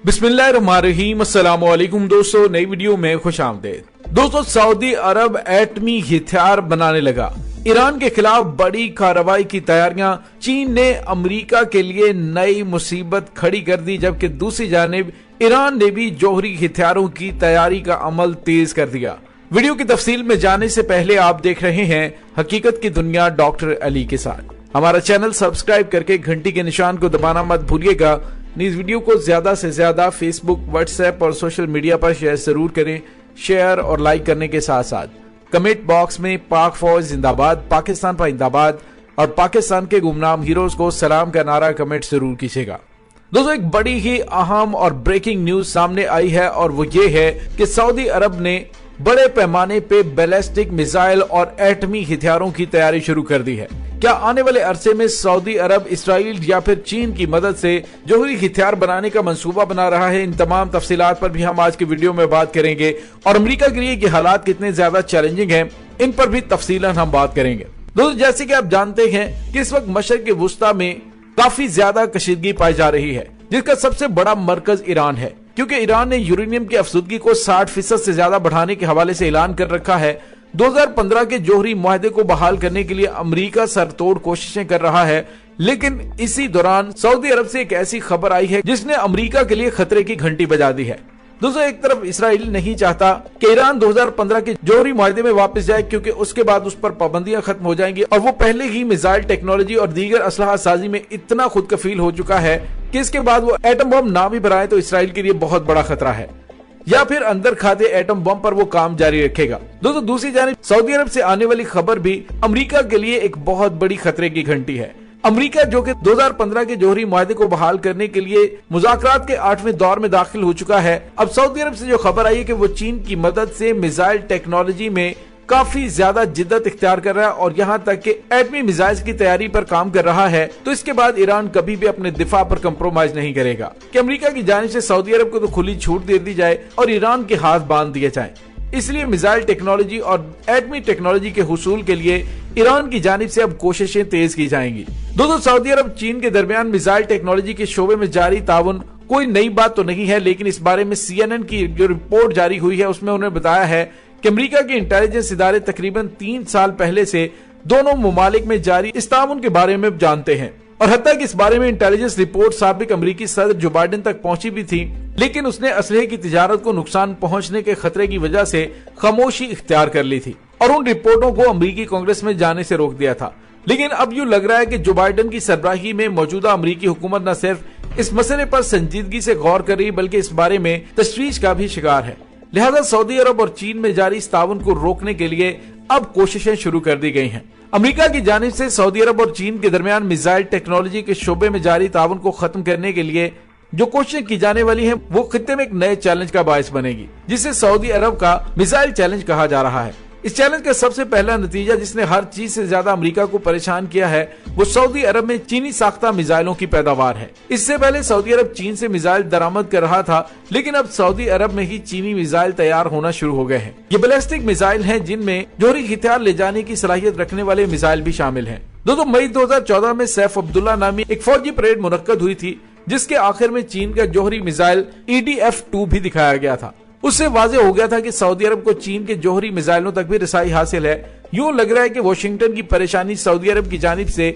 बिस्मिल्लाहिर्रहमानिर्रहीम। अस्सलाम वालेकुम दोस्तों, नई वीडियो में खुश आमदीद। दोस्तों, सऊदी अरब एटमी हथियार बनाने लगा। ईरान के खिलाफ बड़ी कार्रवाई की तैयारियां। चीन ने अमेरिका के लिए नई मुसीबत खड़ी कर दी, जबकि दूसरी जानिब ईरान ने भी जौहरी हथियारों की तैयारी का अमल तेज कर दिया। वीडियो की तफसील में जाने से पहले आप देख रहे हैं हकीकत की दुनिया डॉक्टर अली के साथ। हमारा चैनल सब्सक्राइब करके घंटी के निशान को दबाना मत भूलिएगा। इस वीडियो को ज्यादा से ज्यादा फेसबुक, व्हाट्सएप और सोशल मीडिया पर शेयर जरूर करें। शेयर और लाइक करने के साथ साथ कमेंट बॉक्स में पाक फौज जिंदाबाद, पाकिस्तान पाइंदाबाद और पाकिस्तान के गुमनाम हीरोज को सलाम का नारा कमेंट जरूर कीजिएगा। दोस्तों, एक बड़ी ही अहम और ब्रेकिंग न्यूज सामने आई है और वो ये है कि सऊदी अरब ने बड़े पैमाने पे बैलिस्टिक मिसाइल और एटमी हथियारों की तैयारी शुरू कर दी है। क्या आने वाले अरसे में सऊदी अरब इसराइल या फिर चीन की मदद से जौहरी हथियार बनाने का मंसूबा बना रहा है? इन तमाम तफसीलात पर भी हम आज की वीडियो में बात करेंगे और अमेरिका के लिए ये हालात कितने ज्यादा चैलेंजिंग हैं, इन पर भी तफसीलन हम बात करेंगे। दोस्तों, जैसे कि आप जानते हैं कि इस वक्त मशरिक वुस्ता में काफी ज्यादा कशीदगी पाई जा रही है, जिसका सबसे बड़ा मरकज ईरान है, क्योंकि ईरान ने यूरेनियम की अफसुदगी को 60% से ज्यादा बढ़ाने के हवाले से ऐलान कर रखा है। 2015 के जौहरी मुआहदे को बहाल करने के लिए अमेरिका सरतोड़ कोशिशें कर रहा है, लेकिन इसी दौरान सऊदी अरब से एक ऐसी खबर आई है जिसने अमेरिका के लिए खतरे की घंटी बजा दी है। दोस्तों, एक तरफ इसराइल नहीं चाहता कि ईरान 2015 के जौहरी मुआहदे में वापस जाए, क्योंकि उसके बाद उस पर पाबंदियां खत्म हो जाएंगी और वो पहले ही मिसाइल टेक्नोलॉजी और दीगर असलहा साजी में इतना खुद कफील हो चुका है कि इसके बाद वो एटम बम ना भी बनाए तो इसराइल के लिए बहुत बड़ा खतरा है, या फिर अंदर खाते एटम बम पर वो काम जारी रखेगा। दोस्तों, दूसरी जानिब सऊदी अरब से आने वाली खबर भी अमेरिका के लिए एक बहुत बड़ी खतरे की घंटी है। अमेरिका, जो कि 2015 के जौहरी मुआहदे को बहाल करने के लिए मुज़ाकरात के 8वें दौर में दाखिल हो चुका है, अब सऊदी अरब से जो खबर आई है कि वो चीन की मदद से मिसाइल टेक्नोलॉजी में काफी ज्यादा जिद्दत इख्तियार कर रहा है और यहाँ तक कि एटमी मिसाइल की तैयारी पर काम कर रहा है, तो इसके बाद ईरान कभी भी अपने दिफा पर कंप्रोमाइज नहीं करेगा कि अमेरिका की जानिब से सऊदी अरब को तो खुली छूट दे दी जाए और ईरान के हाथ बांध दिए जाएं। इसलिए मिसाइल टेक्नोलॉजी और एटमी टेक्नोलॉजी के हुसूल के लिए ईरान की जानिब से अब कोशिशें तेज की जाएंगी। दोस्तों, सऊदी अरब चीन के दरमियान मिसाइल टेक्नोलॉजी के शोबे में जारी ताउन कोई नई बात तो नहीं है, लेकिन इस बारे में CNN की जो रिपोर्ट जारी हुई है उसमें उन्होंने बताया है कि अमेरिका के इंटेलिजेंस इदारे तकरीबन 3 साल पहले से दोनों मुमालिक में जारी इस ताउन के बारे में जानते हैं और हत्ता कि इस बारे में इंटेलिजेंस रिपोर्ट साबिक अमेरिकी सदर जो बाइडेन तक पहुंची भी थी, लेकिन उसने असलहे की तिजारत को नुकसान पहुंचने के खतरे की वजह से खामोशी इख्तियार कर ली थी और उन रिपोर्टों को अमेरिकी कांग्रेस में जाने से रोक दिया था। लेकिन अब यूं लग रहा है कि जो बाइडेन की सरबराही में मौजूदा अमेरिकी हुकूमत न सिर्फ इस मसले पर संजीदगी से गौर कर रही बल्कि इस बारे में तशवीश का भी शिकार है। लिहाजा सऊदी अरब और चीन में जारी इस ताउन को रोकने के लिए अब कोशिशें शुरू कर दी गई हैं। अमेरिका की जानिब से सऊदी अरब और चीन के दरमियान मिसाइल टेक्नोलॉजी के शोबे में जारी ताउन को खत्म करने के लिए जो कोशिशें की जाने वाली हैं, वो खित्ते में एक नए चैलेंज का बायस बनेगी, जिसे सऊदी अरब का मिसाइल चैलेंज कहा जा रहा है। इस चैलेंज का सबसे पहला नतीजा, जिसने हर चीज से ज्यादा अमेरिका को परेशान किया है, वो सऊदी अरब में चीनी साख्ता मिसाइलों की पैदावार है। इससे पहले सऊदी अरब चीन से मिसाइल दरामद कर रहा था, लेकिन अब सऊदी अरब में ही चीनी मिसाइल तैयार होना शुरू हो गए हैं। ये बैलिस्टिक मिसाइल हैं जिनमें जौहरी हथियार ले जाने की सलाहियत रखने वाले मिसाइल भी शामिल हैं। दोस्तों, मई 2014 में सैफ अब्दुल्ला नामी एक फौजी परेड मुनक्कद हुई थी, जिसके आखिर में चीन का जौहरी मिसाइल EDF-2 भी दिखाया गया था। उससे वाज़ेह हो गया था कि सऊदी अरब को चीन के जौहरी मिसाइलों तक भी रसाई हासिल है। यूं लग रहा है कि वाशिंगटन की परेशानी सऊदी अरब की जानिब से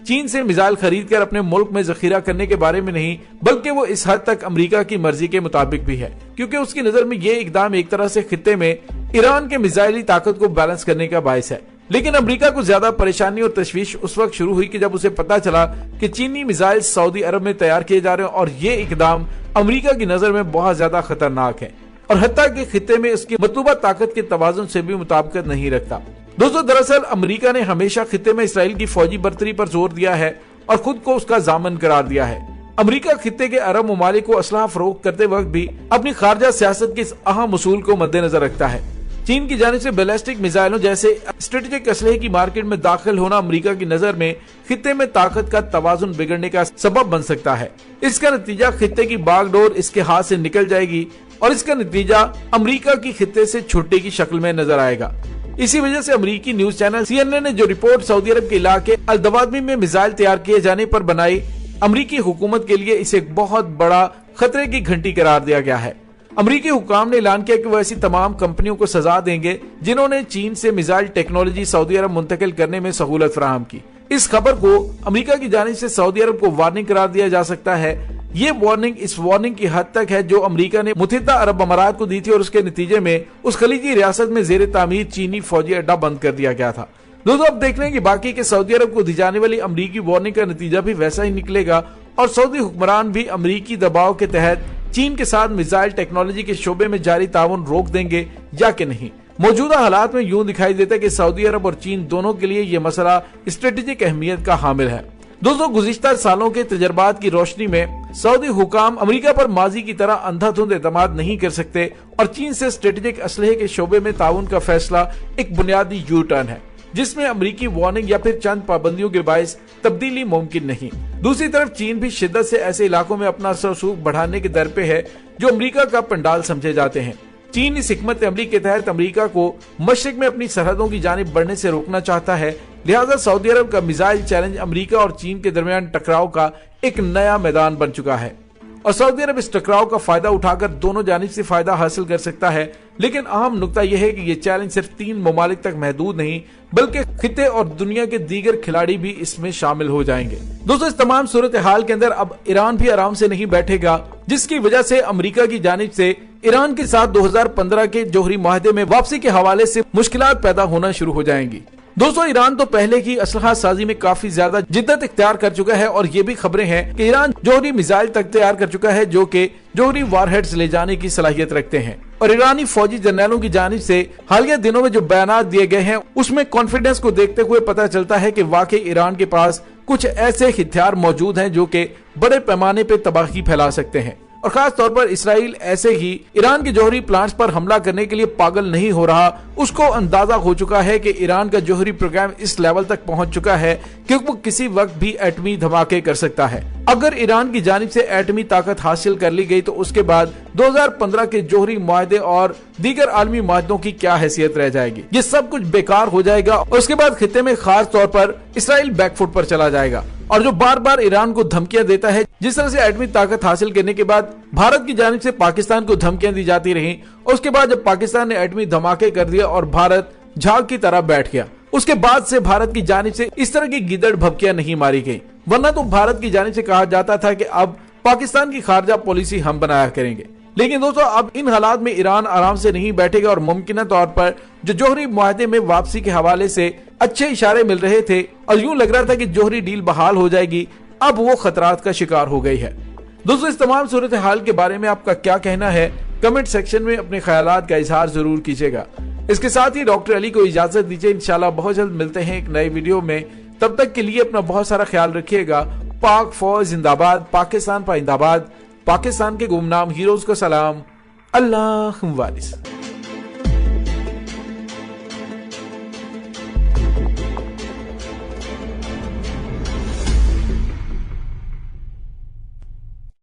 चीन से मिसाइल खरीद कर अपने मुल्क में जखीरा करने के बारे में नहीं, बल्कि वो इस हद तक अमेरिका की मर्जी के मुताबिक भी है, क्योंकि उसकी नजर में ये इकदाम एक तरह से खित्ते में ईरान के मिसाइली ताकत को बैलेंस करने का बायस है। लेकिन अमेरिका को ज्यादा परेशानी और तशवीश उस वक्त शुरू हुई कि जब उसे पता चला कि चीनी मिसाइल सऊदी अरब में तैयार किए जा रहे हैं और ये इकदाम अमेरिका की नजर में बहुत ज्यादा खतरनाक है और हत्ता कि खित्ते में उसकी मतलूबा ताकत के तवाजुन से भी मुताबिकत नहीं रखता। दोस्तों, दरअसल अमेरिका ने हमेशा खित्ते में इसराइल की फौजी बर्तरी पर जोर दिया है और खुद को उसका जामन करार दिया है। अमेरिका खित्ते के अरब ममालिक को असलहा फरोख्त करते वक्त भी अपनी खारजा सियासत के इस अहम उसूल को मद्देनजर रखता है। चीन की जानिब से बैलिस्टिक मिसाइलों जैसे स्ट्रेटेजिक असलहे की मार्केट में दाखिल होना अमेरिका की नजर में खित्ते में ताकत का तवाजुन बिगड़ने का सबब बन सकता है। इसका नतीजा खित्ते की बागडोर इसके हाथ से निकल जाएगी और इसका नतीजा अमेरिका की खित्ते से छुट्टी की शक्ल में नजर आएगा। इसी वजह से अमेरिकी न्यूज चैनल CNN ने जो रिपोर्ट सऊदी अरब के इलाके अल-दवादमी में मिसाइल तैयार किए जाने पर बनाई, अमेरिकी हुकूमत के लिए इसे एक बहुत बड़ा खतरे की घंटी करार दिया गया है। अमरीकी हुक्काम ने ऐलान किया कि वो ऐसी तमाम कंपनियों को सजा देंगे जिन्होंने चीन से मिसाइल टेक्नोलॉजी सऊदी अरब मुंतकिल करने में सहूलत फराहम की। इस खबर को अमेरिका की जानिब से सऊदी अरब को वार्निंग करार दिया जा सकता है। ये वार्निंग इस वार्निंग की हद तक है जो अमेरिका ने मुत्तहिदा अरब अमारात को दी थी और उसके नतीजे में उस खलीजी रियासत में जेर तामीर चीनी फौजी अड्डा बंद कर दिया गया था। दोस्तों अब देख लें कि बाकी के सऊदी अरब को दी जाने वाली अमरीकी वार्निंग का नतीजा भी वैसा ही निकलेगा और सऊदी हुक्मरान भी अमरीकी दबाव के तहत चीन के साथ मिसाइल टेक्नोलॉजी के शोबे में जारी ताउन रोक देंगे या कि नहीं। मौजूदा हालात में यूं दिखाई देता है कि सऊदी अरब और चीन दोनों के लिए यह मसला स्ट्रेटेजिक अहमियत का हामिल है। दोस्तों गुज़िश्ता सालों के तजर्बात की रोशनी में सऊदी हुकाम अमेरिका पर माजी की तरह अंधाधुंध एतमाद नहीं कर सकते और चीन से स्ट्रेटेजिक असलहे के शोबे में ताउन का फैसला एक बुनियादी यू टर्न है जिसमें अमरीकी वार्निंग या फिर चंद पाबंदियों के बायस तब्दीली मुमकिन नहीं। दूसरी तरफ चीन भी शिद्दत से ऐसे इलाकों में अपना रसूख बढ़ाने के दर पे है जो अमरीका का पंडाल समझे जाते हैं। चीन इस हिकमत अमली के तहत अमरीका को मशरिक में अपनी सरहदों की जानिब बढ़ने से रोकना चाहता है। लिहाजा सऊदी अरब का मिसाइल चैलेंज अमरीका और चीन के दरमियान टकराव का एक नया मैदान बन चुका है और सऊदी अरब इस टकराव का फायदा उठाकर दोनों जानिब से फायदा हासिल कर सकता है। लेकिन अहम नुकता यह है कि ये चैलेंज सिर्फ 3 ममालिक तक महदूद नहीं बल्कि खिते और दुनिया के दीगर खिलाड़ी भी इसमें शामिल हो जाएंगे। दोस्तों इस तमाम सूरत हाल के अंदर अब ईरान भी आराम से नहीं बैठेगा जिसकी वजह से अमरीका की जानिब से ईरान के साथ 2015 के जौहरी मुआहदे में वापसी के हवाले से मुश्किलात पैदा होना शुरू हो जाएंगी। दोस्तों ईरान तो पहले की असलहा साजी में काफी ज्यादा जिद्दत इख्तियार कर चुका है और ये भी खबरें हैं कि ईरान जौहरी मिसाइल तक तैयार कर चुका है जो कि जौहरी वारहेड्स ले जाने की सलाहियत रखते हैं। और ईरानी फौजी जर्नलों की जानिब से हालिया दिनों में जो बयानात दिए गए हैं उसमें कॉन्फिडेंस को देखते हुए पता चलता है कि वाकई ईरान के पास कुछ ऐसे हथियार मौजूद हैं जो कि बड़े पैमाने पर तबाही फैला सकते हैं और खास तौर पर इसराइल ऐसे ही ईरान के जौहरी प्लांट्स पर हमला करने के लिए पागल नहीं हो रहा। उसको अंदाजा हो चुका है कि ईरान का जौहरी प्रोग्राम इस लेवल तक पहुंच चुका है कि वो किसी वक्त भी एटमी धमाके कर सकता है। अगर ईरान की जानिब से एटमी ताकत हासिल कर ली गई तो उसके बाद 2015 के जौहरी मुआहदे और दीगर आलमी मुआहदों की क्या हैसियत रह जाएगी। ये सब कुछ बेकार हो जाएगा और उसके बाद खिते में खास तौर पर इसराइल बैकफुट पर चला जाएगा और जो बार बार ईरान को धमकियां देता है, जिस तरह से एटमी ताकत हासिल करने के बाद भारत की जानिब से पाकिस्तान को धमकियां दी जाती रही और उसके बाद जब पाकिस्तान ने एटमी धमाके कर दिया और भारत झाग की तरह बैठ गया, उसके बाद से भारत की जानिब से इस तरह की गिदड़ भभकियां नहीं मारी गई। वरना तो भारत की जानिब से कहा जाता था कि अब पाकिस्तान की खारजा पॉलिसी हम बनाया करेंगे। लेकिन दोस्तों अब इन हालात में ईरान आराम से नहीं बैठेगा और मुमकिन तौर पर जो जौहरी मुआहदे में वापसी के हवाले से अच्छे इशारे मिल रहे थे और यूं लग रहा था कि जौहरी डील बहाल हो जाएगी, अब वो खतरात का शिकार हो गई है। दोस्तों इस तमाम सूरत हाल के बारे में आपका क्या कहना है, कमेंट सेक्शन में अपने ख्यालात का इजहार जरूर कीजिएगा। इसके साथ ही डॉक्टर अली को इजाजत दीजिए। इंशाल्लाह बहुत जल्द मिलते हैं एक नए वीडियो में। तब तक के लिए अपना बहुत सारा ख्याल रखिएगा। पाक फौज जिंदाबाद, पाकिस्तान पाइंदाबाद, पाकिस्तान के गुमनाम हीरोज को सलाम, अल्लाह वारिस।